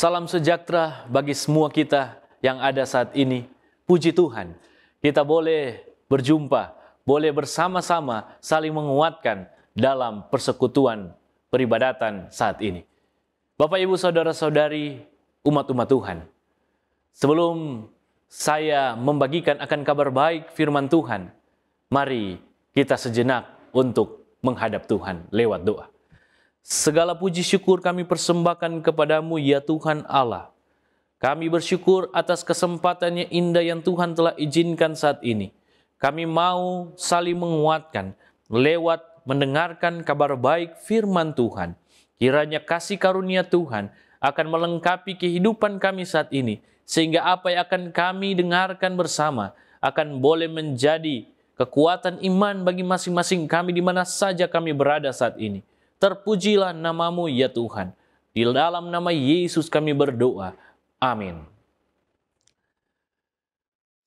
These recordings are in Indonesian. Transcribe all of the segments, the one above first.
Salam sejahtera bagi semua kita yang ada saat ini. Puji Tuhan, kita boleh berjumpa, boleh bersama-sama saling menguatkan dalam persekutuan peribadatan saat ini. Bapak, Ibu, Saudara-saudari, umat-umat Tuhan. Sebelum saya membagikan akan kabar baik firman Tuhan, mari kita sejenak untuk menghadap Tuhan lewat doa. Segala puji syukur kami persembahkan kepadamu, ya Tuhan Allah. Kami bersyukur atas kesempatan yang indah yang Tuhan telah izinkan saat ini. Kami mau saling menguatkan lewat mendengarkan kabar baik firman Tuhan. Kiranya kasih karunia Tuhan akan melengkapi kehidupan kami saat ini, sehingga apa yang akan kami dengarkan bersama akan boleh menjadi kekuatan iman bagi masing-masing kami di mana saja kami berada saat ini. Terpujilah namamu, ya Tuhan. Di dalam nama Yesus kami berdoa. Amin.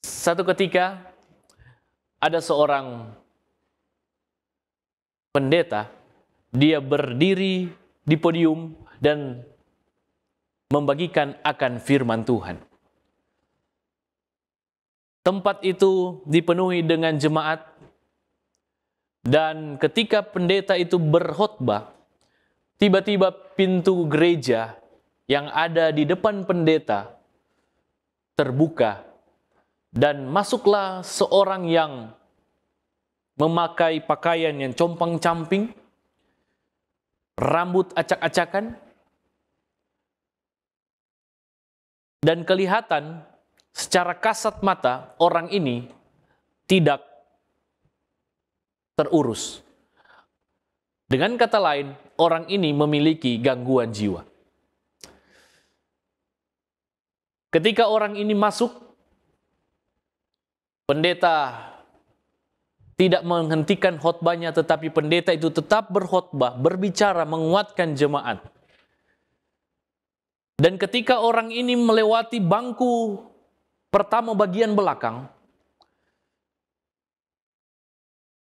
Satu ketika ada seorang pendeta, dia berdiri di podium dan membagikan akan firman Tuhan. Tempat itu dipenuhi dengan jemaat, dan ketika pendeta itu berkhotbah, tiba-tiba pintu gereja yang ada di depan pendeta terbuka, dan masuklah seorang yang memakai pakaian yang compang-camping, rambut acak-acakan, dan kelihatan secara kasat mata orang ini tidak terurus. Dengan kata lain, orang ini memiliki gangguan jiwa. Ketika orang ini masuk, pendeta tidak menghentikan khotbahnya, tetapi pendeta itu tetap berkhotbah, berbicara, menguatkan jemaat. Dan ketika orang ini melewati bangku pertama bagian belakang,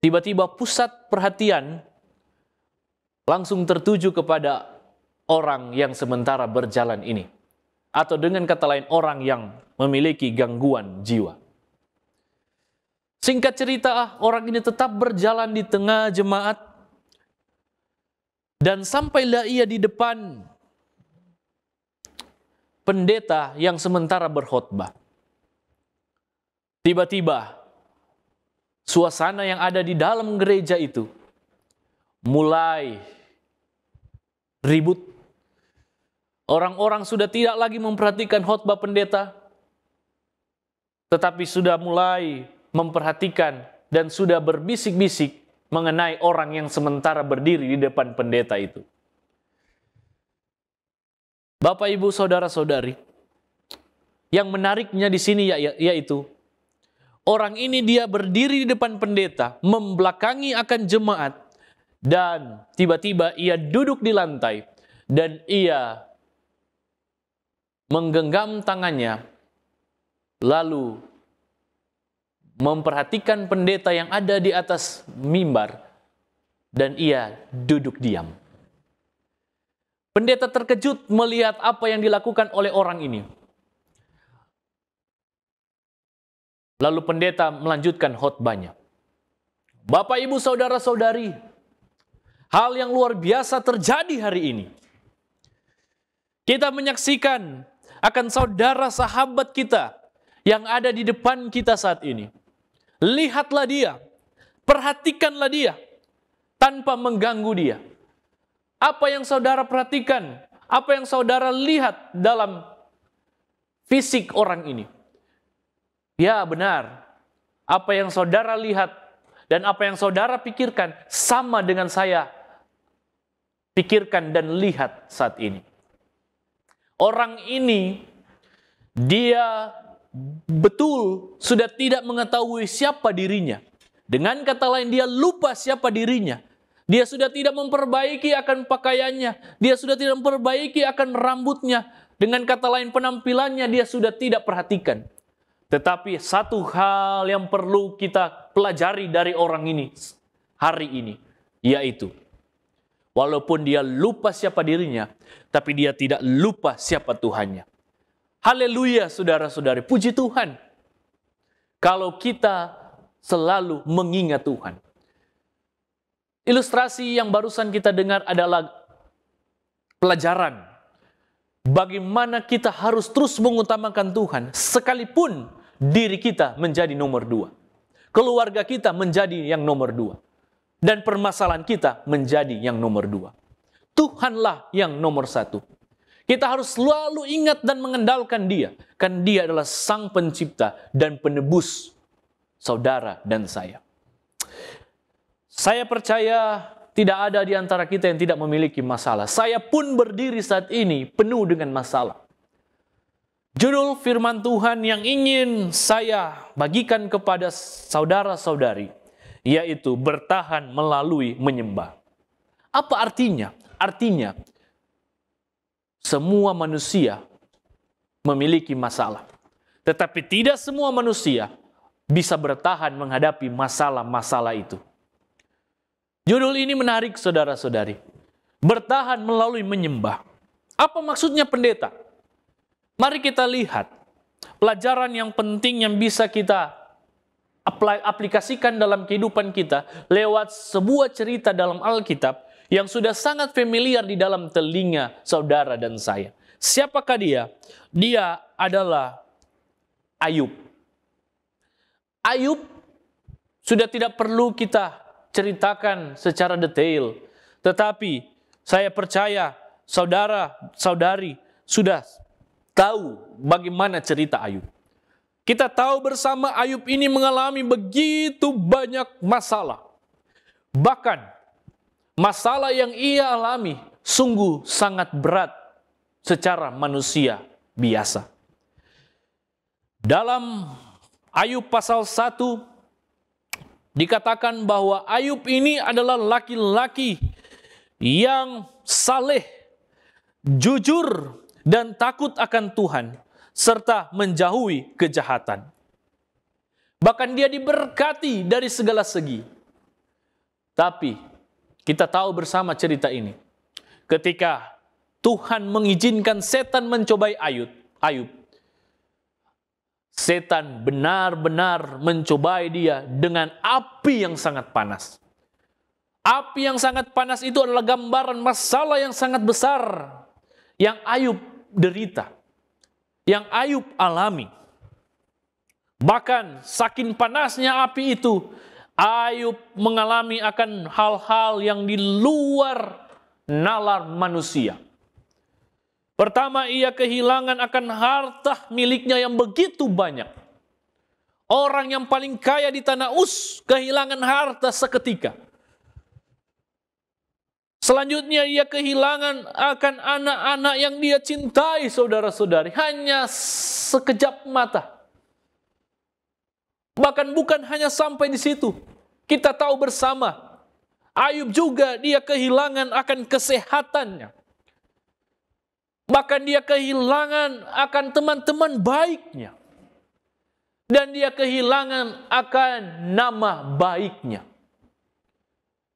tiba-tiba pusat perhatian langsung tertuju kepada orang yang sementara berjalan ini. Atau dengan kata lain, orang yang memiliki gangguan jiwa. Singkat cerita, orang ini tetap berjalan di tengah jemaat. Dan sampailah ia di depan pendeta yang sementara berkhotbah. Tiba-tiba, suasana yang ada di dalam gereja itu mulai ribut. Orang-orang sudah tidak lagi memperhatikan khotbah pendeta, tetapi sudah mulai memperhatikan dan sudah berbisik-bisik mengenai orang yang sementara berdiri di depan pendeta itu. Bapak, Ibu, Saudara-saudari, yang menariknya di sini yaitu orang ini dia berdiri di depan pendeta, membelakangi akan jemaat, dan tiba-tiba ia duduk di lantai, dan ia menggenggam tangannya, lalu memperhatikan pendeta yang ada di atas mimbar, dan ia duduk diam. Pendeta terkejut melihat apa yang dilakukan oleh orang ini. Lalu pendeta melanjutkan khotbahnya. Bapak, Ibu, Saudara-saudari, hal yang luar biasa terjadi hari ini. Kita menyaksikan akan saudara sahabat kita yang ada di depan kita saat ini. Lihatlah dia, perhatikanlah dia, tanpa mengganggu dia. Apa yang saudara perhatikan, apa yang saudara lihat dalam fisik orang ini? Ya, benar. Apa yang saudara lihat dan apa yang saudara pikirkan sama dengan saya pikirkan dan lihat saat ini. Orang ini, dia betul sudah tidak mengetahui siapa dirinya. Dengan kata lain, dia lupa siapa dirinya. Dia sudah tidak memperbaiki akan pakaiannya. Dia sudah tidak memperbaiki akan rambutnya. Dengan kata lain, penampilannya dia sudah tidak perhatikan. Tetapi satu hal yang perlu kita pelajari dari orang ini hari ini, yaitu Walaupun dia lupa siapa dirinya, tapi dia tidak lupa siapa Tuhannya. Haleluya, saudara-saudari, puji Tuhan. Kalau kita selalu mengingat Tuhan. Ilustrasi yang barusan kita dengar adalah pelajaran bagaimana kita harus terus mengutamakan Tuhan, sekalipun diri kita menjadi nomor 2. Keluarga kita menjadi yang nomor 2. Dan permasalahan kita menjadi yang nomor 2. Tuhanlah yang nomor 1. Kita harus selalu ingat dan mengandalkan Dia. Kan Dia adalah Sang Pencipta dan Penebus saudara dan saya. Saya percaya tidak ada di antara kita yang tidak memiliki masalah. Saya pun berdiri saat ini penuh dengan masalah. Judul firman Tuhan yang ingin saya bagikan kepada saudara-saudari, yaitu bertahan melalui menyembah. Apa artinya? Artinya, semua manusia memiliki masalah. Tetapi tidak semua manusia bisa bertahan menghadapi masalah-masalah itu. Judul ini menarik, saudara-saudari. Bertahan melalui menyembah. Apa maksudnya, pendeta? Mari kita lihat pelajaran yang penting yang bisa kita aplikasikan dalam kehidupan kita lewat sebuah cerita dalam Alkitab yang sudah sangat familiar di dalam telinga saudara dan saya. Siapakah dia? Dia adalah Ayub. Ayub sudah tidak perlu kita ceritakan secara detail, tetapi saya percaya saudara-saudari sudah tahu bagaimana cerita Ayub. Kita tahu bersama Ayub ini mengalami begitu banyak masalah. Bahkan masalah yang ia alami sungguh sangat berat secara manusia biasa. Dalam Ayub pasal 1 dikatakan bahwa Ayub ini adalah laki-laki yang saleh, jujur, dan takut akan Tuhan, serta menjauhi kejahatan. Bahkan dia diberkati dari segala segi. Tapi kita tahu bersama cerita ini. Ketika Tuhan mengizinkan setan mencobai Ayub, setan benar-benar mencobai dia dengan api yang sangat panas. Api yang sangat panas itu adalah gambaran masalah yang sangat besar yang Ayub derita, yang Ayub alami. Bahkan saking panasnya api itu, Ayub mengalami akan hal-hal yang di luar nalar manusia. Pertama, ia kehilangan akan harta miliknya yang begitu banyak. Orang yang paling kaya di tanah Uz kehilangan harta seketika. Selanjutnya ia kehilangan akan anak-anak yang dia cintai, saudara-saudari. Hanya sekejap mata. Bahkan bukan hanya sampai di situ. Kita tahu bersama, Ayub juga dia kehilangan akan kesehatannya. Bahkan dia kehilangan akan teman-teman baiknya. Dan dia kehilangan akan nama baiknya.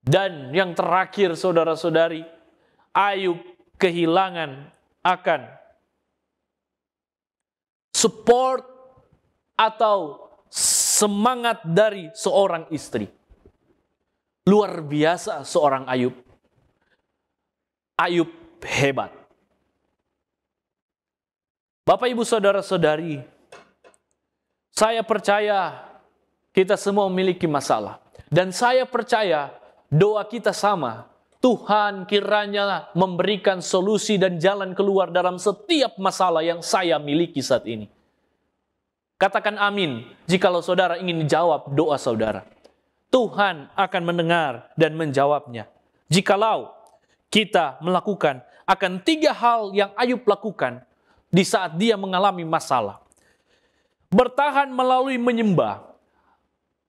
Dan yang terakhir, saudara-saudari, Ayub kehilangan akan support atau semangat dari seorang istri. Luar biasa seorang Ayub. Ayub hebat. Bapak, Ibu, saudara-saudari, saya percaya kita semua memiliki masalah. Dan saya percaya doa kita sama. Tuhan kiranya memberikan solusi dan jalan keluar dalam setiap masalah yang saya miliki saat ini. Katakan amin jikalau saudara ingin dijawab doa saudara. Tuhan akan mendengar dan menjawabnya. Jikalau kita melakukan akan 3 hal yang Ayub lakukan di saat dia mengalami masalah. Bertahan melalui menyembah.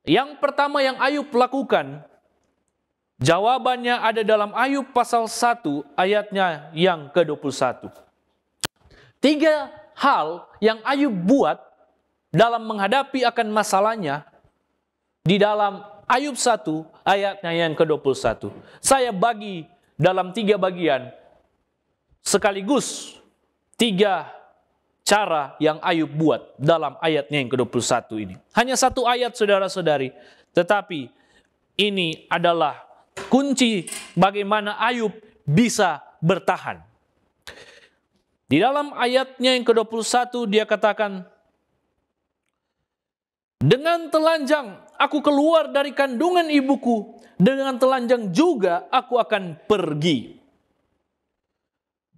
Yang pertama yang Ayub lakukan, jawabannya ada dalam Ayub pasal 1 ayatnya yang ke-21. 3 hal yang Ayub buat dalam menghadapi akan masalahnya di dalam Ayub 1 ayatnya yang ke-21. Saya bagi dalam 3 bagian, sekaligus 3 cara yang Ayub buat dalam ayatnya yang ke-21 ini. Hanya 1 ayat saudara-saudari, tetapi ini adalah kunci bagaimana Ayub bisa bertahan. Di dalam ayatnya yang ke-21 dia katakan, dengan telanjang aku keluar dari kandungan ibuku, dengan telanjang juga aku akan pergi.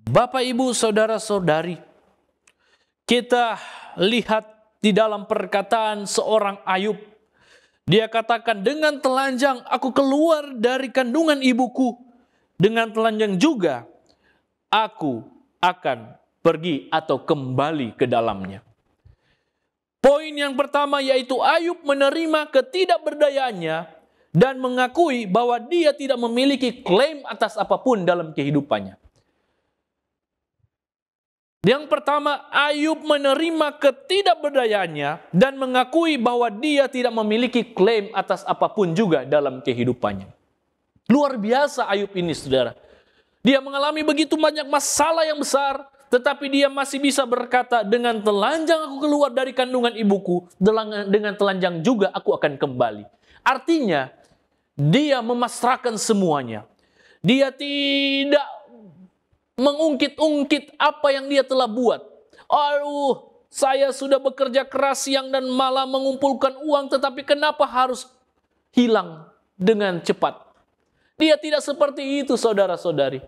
Bapak, Ibu, saudara-saudari, kita lihat di dalam perkataan seorang Ayub. Dia katakan, dengan telanjang aku keluar dari kandungan ibuku, dengan telanjang juga aku akan pergi atau kembali ke dalamnya. Poin yang pertama yaitu Ayub menerima ketidakberdayaannya dan mengakui bahwa dia tidak memiliki klaim atas apapun dalam kehidupannya. Yang pertama, Ayub menerima ketidakberdayaannya dan mengakui bahwa dia tidak memiliki klaim atas apapun juga dalam kehidupannya. Luar biasa Ayub ini, saudara. Dia mengalami begitu banyak masalah yang besar, tetapi dia masih bisa berkata, dengan telanjang aku keluar dari kandungan ibuku, dengan telanjang juga aku akan kembali. Artinya, dia memasrahkan semuanya. Dia tidak mengungkit-ungkit apa yang dia telah buat. Aduh, saya sudah bekerja keras siang dan malam mengumpulkan uang, tetapi kenapa harus hilang dengan cepat? Dia tidak seperti itu, saudara-saudari.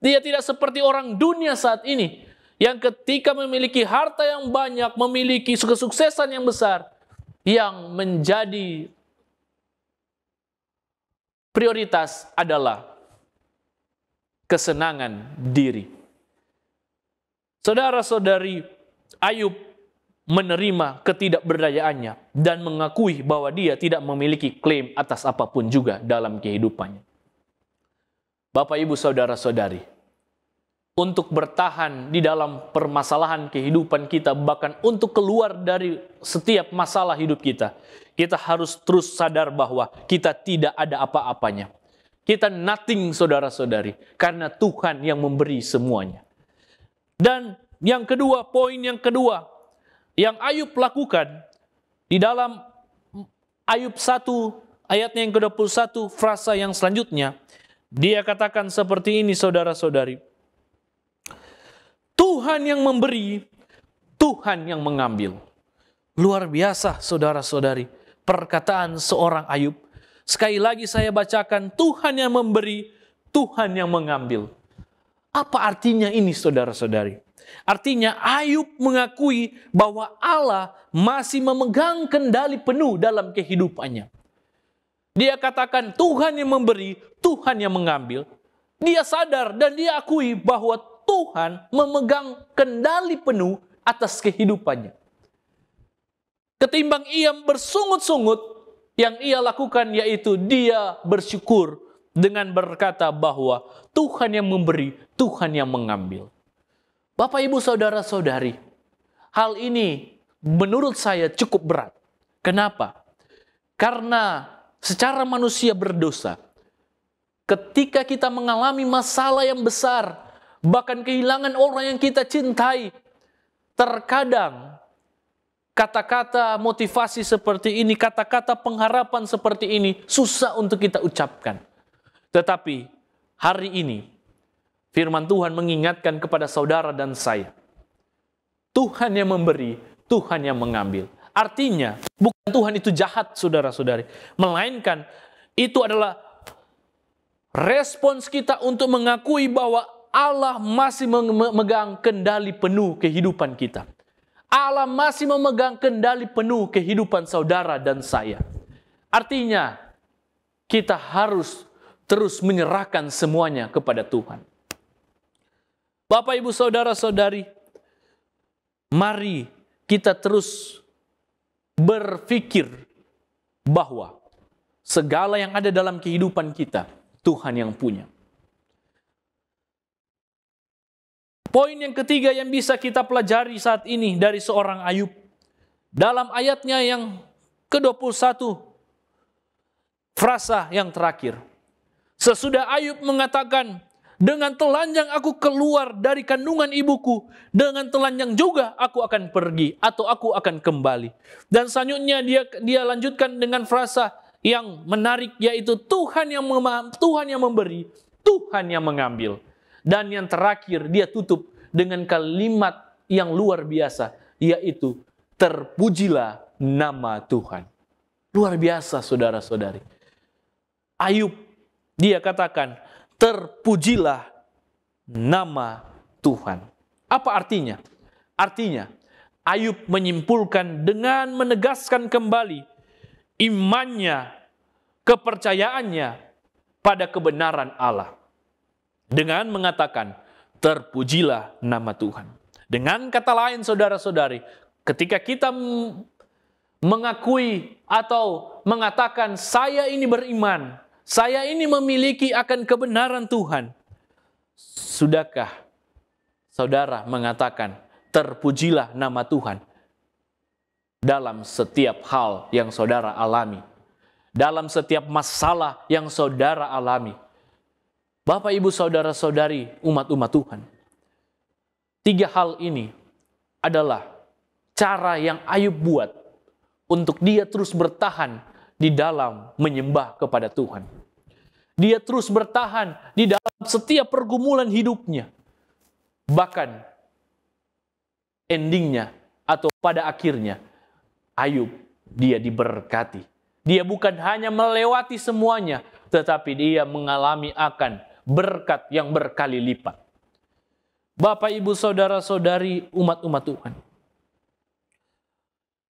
Dia tidak seperti orang dunia saat ini, yang ketika memiliki harta yang banyak, memiliki kesuksesan yang besar, yang menjadi prioritas adalah kesenangan diri. Saudara-saudari, Ayub menerima ketidakberdayaannya dan mengakui bahwa dia tidak memiliki klaim atas apapun juga dalam kehidupannya. Bapak, Ibu, saudara-saudari, untuk bertahan di dalam permasalahan kehidupan kita, bahkan untuk keluar dari setiap masalah hidup kita, kita harus terus sadar bahwa kita tidak ada apa-apanya. Kita nothing, saudara-saudari, karena Tuhan yang memberi semuanya. Dan yang kedua, poin yang kedua, yang Ayub lakukan, di dalam Ayub 1, ayatnya yang ke-21, frasa yang selanjutnya, dia katakan seperti ini, saudara-saudari. Tuhan yang memberi, Tuhan yang mengambil. Luar biasa, saudara-saudari, perkataan seorang Ayub. Sekali lagi saya bacakan, Tuhan yang memberi, Tuhan yang mengambil. Apa artinya ini, saudara-saudari? Artinya Ayub mengakui bahwa Allah masih memegang kendali penuh dalam kehidupannya. Dia katakan Tuhan yang memberi, Tuhan yang mengambil. Dia sadar dan dia akui bahwa Tuhan memegang kendali penuh atas kehidupannya. Ketimbang ia bersungut-sungut, yang ia lakukan yaitu dia bersyukur dengan berkata bahwa Tuhan yang memberi, Tuhan yang mengambil. Bapak, Ibu, saudara-saudari, hal ini menurut saya cukup berat. Kenapa? Karena secara manusia berdosa, ketika kita mengalami masalah yang besar, bahkan kehilangan orang yang kita cintai, terkadang kata-kata motivasi seperti ini, kata-kata pengharapan seperti ini susah untuk kita ucapkan. Tetapi hari ini firman Tuhan mengingatkan kepada saudara dan saya, Tuhan yang memberi, Tuhan yang mengambil. Artinya bukan Tuhan itu jahat, saudara-saudari, melainkan itu adalah respons kita untuk mengakui bahwa Allah masih memegang kendali penuh kehidupan kita. Allah masih memegang kendali penuh kehidupan saudara dan saya. Artinya, kita harus terus menyerahkan semuanya kepada Tuhan. Bapak, Ibu, saudara-saudari, mari kita terus berpikir bahwa segala yang ada dalam kehidupan kita, Tuhan yang punya. Poin yang ketiga yang bisa kita pelajari saat ini dari seorang Ayub. Dalam ayatnya yang ke-21, frasa yang terakhir. Sesudah Ayub mengatakan, Dengan telanjang aku keluar dari kandungan ibuku. Dengan telanjang juga aku akan pergi atau aku akan kembali. Dan selanjutnya dia lanjutkan dengan frasa yang menarik, yaitu Tuhan yang memberi, Tuhan yang mengambil. Dan yang terakhir dia tutup dengan kalimat yang luar biasa, yaitu terpujilah nama Tuhan. Luar biasa saudara-saudari. Ayub, dia katakan, terpujilah nama Tuhan. Apa artinya? Artinya, Ayub menyimpulkan dengan menegaskan kembali imannya, kepercayaannya pada kebenaran Allah. Dengan mengatakan, terpujilah nama Tuhan. Dengan kata lain saudara-saudari, ketika kita mengakui atau mengatakan saya ini beriman, saya ini memiliki akan kebenaran Tuhan. Sudahkah saudara mengatakan terpujilah nama Tuhan dalam setiap hal yang saudara alami, dalam setiap masalah yang saudara alami? Bapak, Ibu, saudara-saudari, umat-umat Tuhan. 3 hal ini adalah cara yang Ayub buat untuk dia terus bertahan di dalam menyembah kepada Tuhan. Dia terus bertahan di dalam setiap pergumulan hidupnya. Bahkan endingnya atau pada akhirnya Ayub dia diberkati. Dia bukan hanya melewati semuanya, tetapi dia mengalami akan berkat yang berkali lipat. Bapak, Ibu, saudara-saudari, umat-umat Tuhan.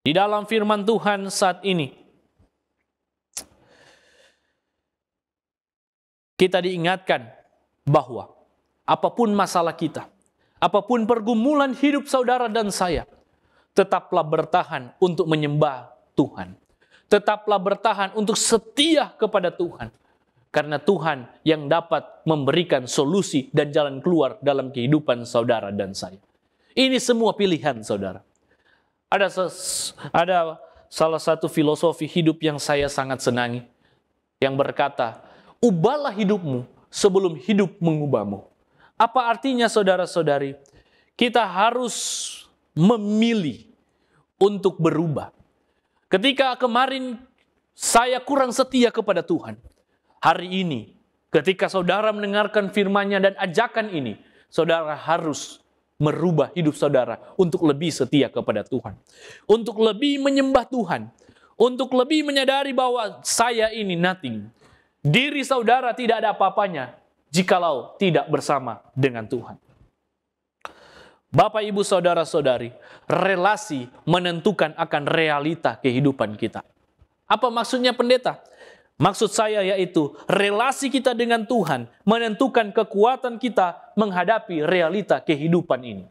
Di dalam firman Tuhan saat ini, kita diingatkan bahwa apapun masalah kita, apapun pergumulan hidup saudara dan saya, tetaplah bertahan untuk menyembah Tuhan. Tetaplah bertahan untuk setia kepada Tuhan. Karena Tuhan yang dapat memberikan solusi dan jalan keluar dalam kehidupan saudara dan saya. Ini semua pilihan saudara. Ada salah satu filosofi hidup yang saya sangat senangi, yang berkata, ubahlah hidupmu sebelum hidup mengubahmu. Apa artinya saudara-saudari? Kita harus memilih untuk berubah. Ketika kemarin saya kurang setia kepada Tuhan, hari ini ketika saudara mendengarkan firman-Nya dan ajakan ini, saudara harus merubah hidup saudara untuk lebih setia kepada Tuhan. Untuk lebih menyembah Tuhan. Untuk lebih menyadari bahwa saya ini nothing. Diri saudara tidak ada apa-apanya jikalau tidak bersama dengan Tuhan. Bapak, Ibu, saudara-saudari, relasi menentukan akan realita kehidupan kita. Apa maksudnya pendeta? Maksud saya yaitu relasi kita dengan Tuhan menentukan kekuatan kita menghadapi realita kehidupan ini.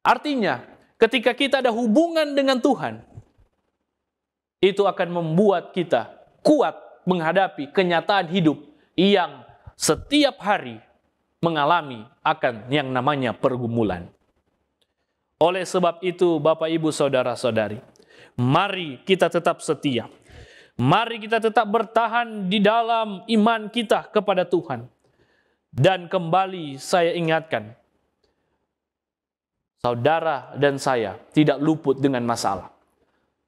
Artinya, ketika kita ada hubungan dengan Tuhan, itu akan membuat kita kuat menghadapi kenyataan hidup yang setiap hari mengalami akan yang namanya pergumulan. Oleh sebab itu, Bapak, Ibu, saudara-saudari, mari kita tetap setia. Mari kita tetap bertahan di dalam iman kita kepada Tuhan. Dan kembali saya ingatkan, saudara dan saya tidak luput dengan masalah.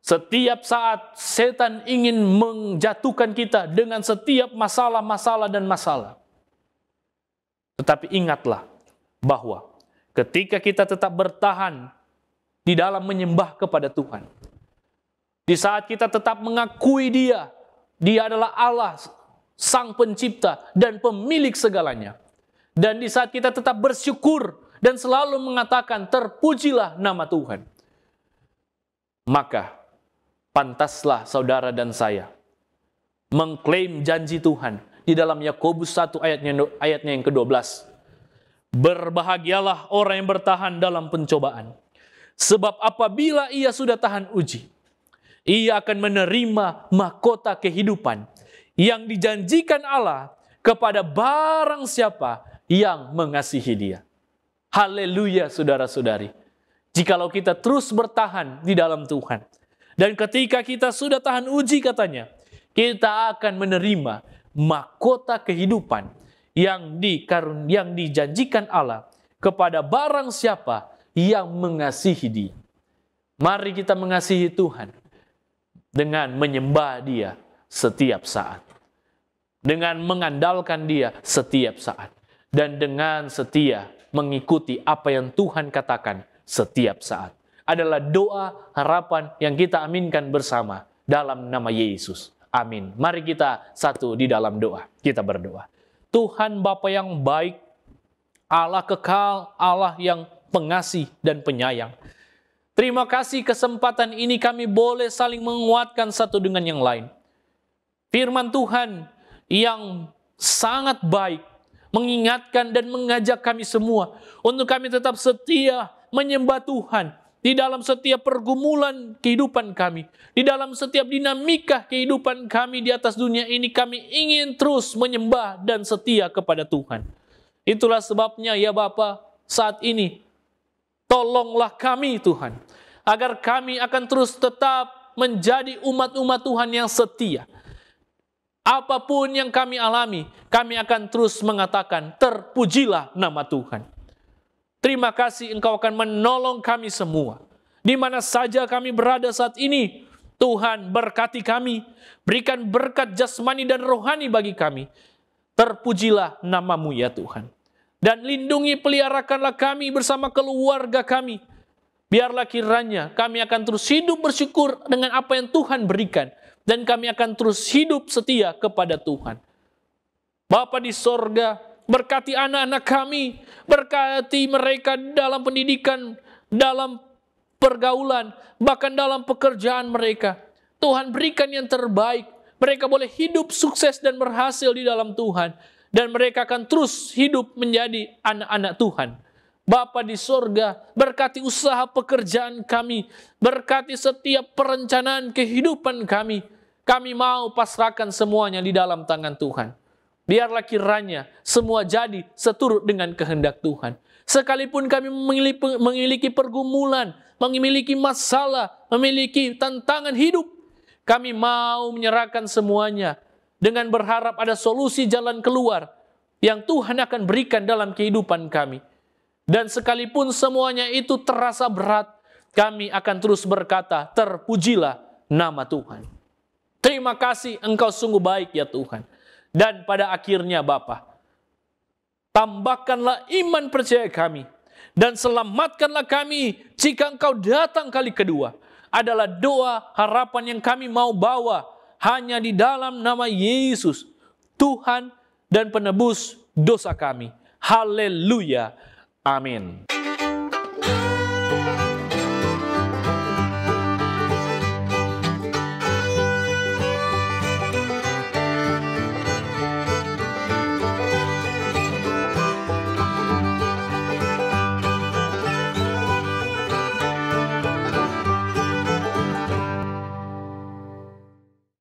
Setiap saat setan ingin menjatuhkan kita dengan setiap masalah dan masalah. Tetapi ingatlah bahwa ketika kita tetap bertahan di dalam menyembah kepada Tuhan, di saat kita tetap mengakui Dia adalah Allah, Sang Pencipta dan Pemilik segalanya. Dan di saat kita tetap bersyukur dan selalu mengatakan terpujilah nama Tuhan, maka pantaslah saudara dan saya mengklaim janji Tuhan di dalam Yakobus 1 ayatnya yang ke-12. Berbahagialah orang yang bertahan dalam pencobaan, sebab apabila ia sudah tahan uji, ia akan menerima mahkota kehidupan yang dijanjikan Allah kepada barang siapa yang mengasihi Dia. Haleluya, saudara-saudari. Jikalau kita terus bertahan di dalam Tuhan, dan ketika kita sudah tahan uji katanya, kita akan menerima mahkota kehidupan yang dijanjikan Allah kepada barang siapa yang mengasihi Dia. Mari kita mengasihi Tuhan dengan menyembah Dia setiap saat, dengan mengandalkan Dia setiap saat, dan dengan setia mengikuti apa yang Tuhan katakan setiap saat. Adalah doa harapan yang kita aminkan bersama dalam nama Yesus. Amin. Mari kita satu di dalam doa. Kita berdoa. Tuhan Bapa yang baik, Allah kekal, Allah yang pengasih dan penyayang. Terima kasih kesempatan ini kami boleh saling menguatkan satu dengan yang lain. Firman Tuhan yang sangat baik mengingatkan dan mengajak kami semua untuk kami tetap setia menyembah Tuhan di dalam setiap pergumulan kehidupan kami, di dalam setiap dinamika kehidupan kami di atas dunia ini. Kami ingin terus menyembah dan setia kepada Tuhan. Itulah sebabnya ya Bapa, saat ini tolonglah kami Tuhan, agar kami akan terus tetap menjadi umat-umat Tuhan yang setia. Apapun yang kami alami, kami akan terus mengatakan, terpujilah nama Tuhan. Terima kasih Engkau akan menolong kami semua. Di mana saja kami berada saat ini, Tuhan berkati kami, berikan berkat jasmani dan rohani bagi kami. Terpujilah nama-Mu ya Tuhan. Dan lindungi peliharakanlah kami bersama keluarga kami. Biarlah kiranya kami akan terus hidup bersyukur dengan apa yang Tuhan berikan. Dan kami akan terus hidup setia kepada Tuhan. Bapa di sorga, berkati anak-anak kami, berkati mereka dalam pendidikan, dalam pergaulan, bahkan dalam pekerjaan mereka. Tuhan berikan yang terbaik. Mereka boleh hidup sukses dan berhasil di dalam Tuhan. Dan mereka akan terus hidup menjadi anak-anak Tuhan. Bapa di sorga, berkati usaha pekerjaan kami, berkati setiap perencanaan kehidupan kami. Kami mau pasrahkan semuanya di dalam tangan Tuhan. Biarlah kiranya semua jadi seturut dengan kehendak Tuhan. Sekalipun kami memiliki pergumulan, memiliki masalah, memiliki tantangan hidup, kami mau menyerahkan semuanya dengan berharap ada solusi jalan keluar yang Tuhan akan berikan dalam kehidupan kami. Dan sekalipun semuanya itu terasa berat, kami akan terus berkata, terpujilah nama Tuhan. Terima kasih Engkau sungguh baik ya Tuhan. Dan pada akhirnya Bapa, tambahkanlah iman percaya kami. Dan selamatkanlah kami jika Engkau datang kali kedua. Adalah doa harapan yang kami mau bawa hanya di dalam nama Yesus, Tuhan dan penebus dosa kami. Haleluya. Amin.